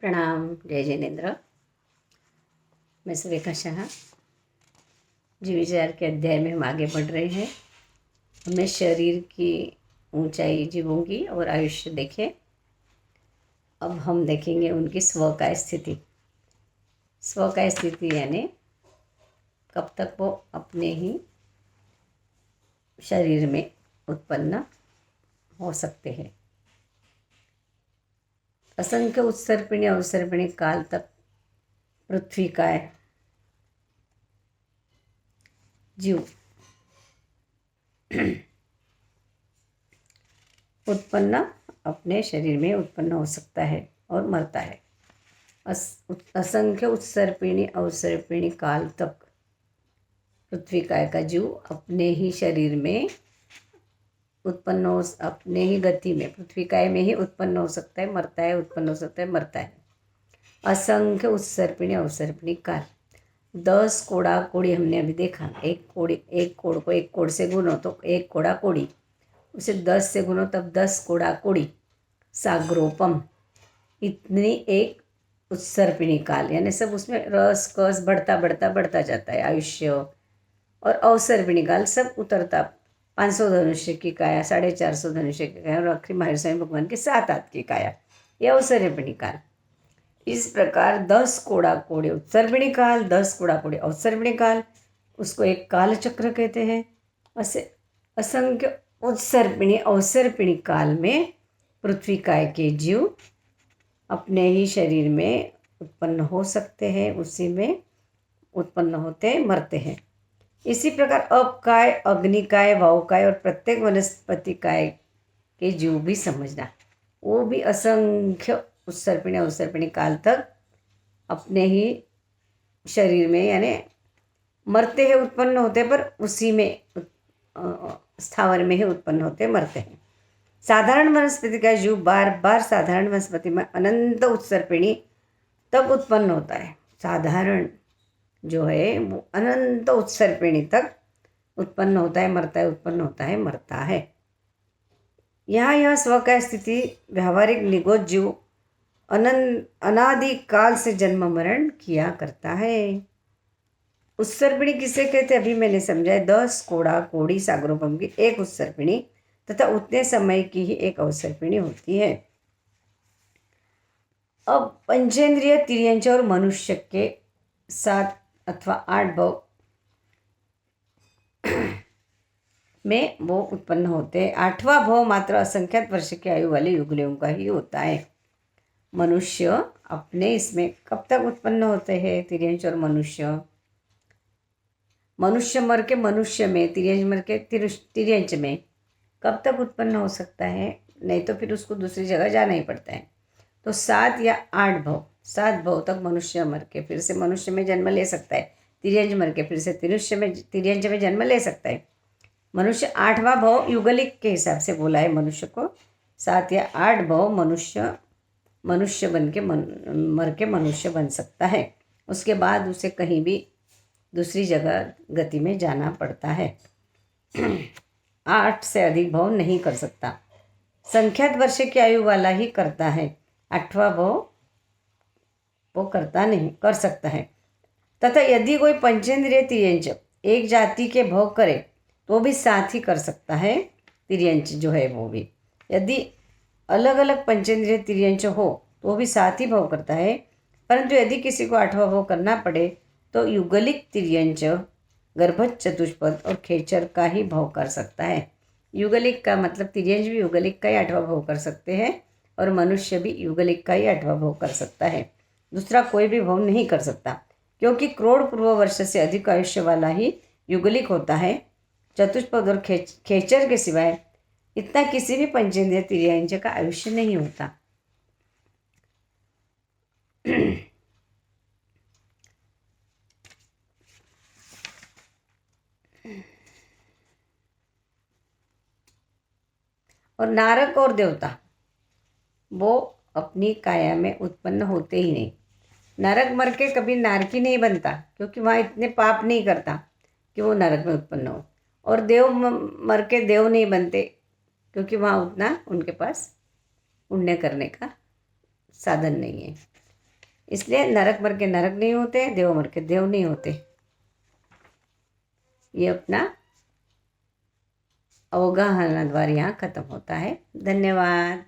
प्रणाम। जय जिनेन्द्र। मैं सुरेखा शाह। जीव विचार के अध्याय में हम आगे बढ़ रहे हैं। हमने शरीर की ऊंचाई, जीवों की और आयुष्य देखे। अब हम देखेंगे उनकी स्वकाय स्थिति। स्वकाय स्थिति यानी कब तक वो अपने ही शरीर में उत्पन्न हो सकते हैं। असंख्य उत्सर्पिणी अवसर्पिणी काल तक पृथ्वी काय जीव उत्पन्न अपने शरीर में उत्पन्न हो सकता है और मरता है। असंख्य उत्सर्पिणी अवसर्पिणी काल तक पृथ्वी काय का जीव अपने ही शरीर में उत्पन्न हो, अपने ही गति में पृथ्वी काय में ही उत्पन्न हो सकता है, मरता है, उत्पन्न हो सकता है, मरता है। असंख्य उत्सर्पिणी अवसर्पिणी काल। 10 कोड़ा कोड़ी हमने अभी देखा। एक कोड़ को एक कोड़ से गुनो तो एक कोड़ा कोड़ी, उसे 10 से गुनो तब 10 कोड़ा कोड़ी। साग्रोपम, इतनी एक उत्सर्पिणी काल यानी सब उसमें रस कस बढ़ता बढ़ता बढ़ता जाता है आयुष्य। और अवसर्पिणी काल सब उतरता, 500 धनुष्य की काया, 450 धनुष्य की काया और आखिरी महावीर स्वामी भगवान की 7 हाथ की काया, ये अवसर्पिणी काल। इस प्रकार 10 कोड़ा कोड़े उत्सर्पिणी काल, 10 कोड़ा कोड़े अवसर्पिणी काल, उसको एक काल चक्र कहते हैं। ऐसे असंख्य उत्सर्पिणी अवसर्पिणी काल में पृथ्वी काय के जीव अपने ही शरीर में उत्पन्न हो सकते हैं, उसी में उत्पन्न होते मरते हैं। इसी प्रकार अपकाय, अग्निकाय, वायुकाय और प्रत्येक वनस्पति काय के जीव भी समझना, वो भी असंख्य उत्सर्पिणी अवसर्पिणी काल तक अपने ही शरीर में यानी मरते हैं, उत्पन्न होते, पर उसी में स्थावर में ही उत्पन्न होते मरते हैं। साधारण वनस्पति का जीव बार बार साधारण वनस्पति में अनंत उत्सर्पिणी तब उत्पन्न होता है। साधारण जो है वो अनंत उत्सर्पिणी तक उत्पन्न होता है, मरता है, उत्पन्न होता है, मरता है। यहाँ यह स्वकाय स्थिति व्यावहारिक निगोज जीव अनादि काल से जन्म मरण किया करता है। उत्सर्पिणी किसे कहते अभी मैंने समझाया। 10 कोड़ा कोड़ी सागरोपम की एक उत्सर्पिणी तथा उतने समय की ही एक अवसर्पिणी होती है। अब पंचेंद्रिय तिर्यंच और मनुष्य के 7 अथवा 8 भव में वो उत्पन्न होते हैं। 8वां भव मात्र असंख्यात वर्ष की आयु वाले युगलियों का ही होता है। मनुष्य अपने इसमें कब तक उत्पन्न होते हैं? तिर्यंच और मनुष्य। मनुष्य मर के मनुष्य में, तिर्यंच मर के तिर्यंच में कब तक उत्पन्न हो सकता है? नहीं तो फिर उसको दूसरी जगह जाना ही पड़ता है। तो 7 या 8 भव, 7 भव तक मनुष्य मर के फिर से मनुष्य में जन्म ले सकता है। तिर्यंच मर के फिर से तिर्यंच में जन्म ले सकता है। मनुष्य 8वां भव युगलिक के हिसाब से बोला है मनुष्य को। 7 या 8 भव मनुष्य बन के मर के मनुष्य बन सकता है। उसके बाद उसे कहीं भी दूसरी जगह गति में जाना पड़ता है। 8 से अधिक भव नहीं कर सकता। संख्यात वर्ष की आयु वाला ही करता है। 8वां भव वो करता नहीं, कर सकता है। तथा यदि कोई पंचेंद्रिय तिर्यंच एक जाति के भव करे तो भी 7 ही कर सकता है। तिर्यंच जो है वो भी, यदि अलग अलग पंचेंद्रिय तिर्यंच हो तो भी 7 ही भव करता है। परंतु यदि किसी को 8वां भव करना पड़े तो युगलिक तिर्यंच, गर्भज, चतुष्पद और खेचर का ही भव कर सकता है। युगलिक का मतलब तिर्यंच भी युगलिक का ही 8वां भव कर सकते हैं और मनुष्य भी युगलिक का ही 8वां भव कर सकता है। दूसरा कोई भी भव नहीं कर सकता, क्योंकि करोड़ पूर्व वर्ष से अधिक आयुष्य वाला ही युगलिक होता है। चतुष्पद और खेचर के सिवाय इतना किसी भी पंचेंद्रिय तिर्यंच का आयुष्य नहीं होता। और नारक और देवता वो अपनी काया में उत्पन्न होते ही नहीं। नरक मर के कभी नारकी नहीं बनता, क्योंकि वहाँ इतने पाप नहीं करता कि वो नरक में उत्पन्न हो। और देव मर के देव नहीं बनते, क्योंकि वहाँ उतना उनके पास पुण्य करने का साधन नहीं है। इसलिए नरक मर के नरक नहीं होते, देव मर के देव नहीं होते। ये अपना अवगाहना द्वारा यहाँ खत्म होता है। धन्यवाद।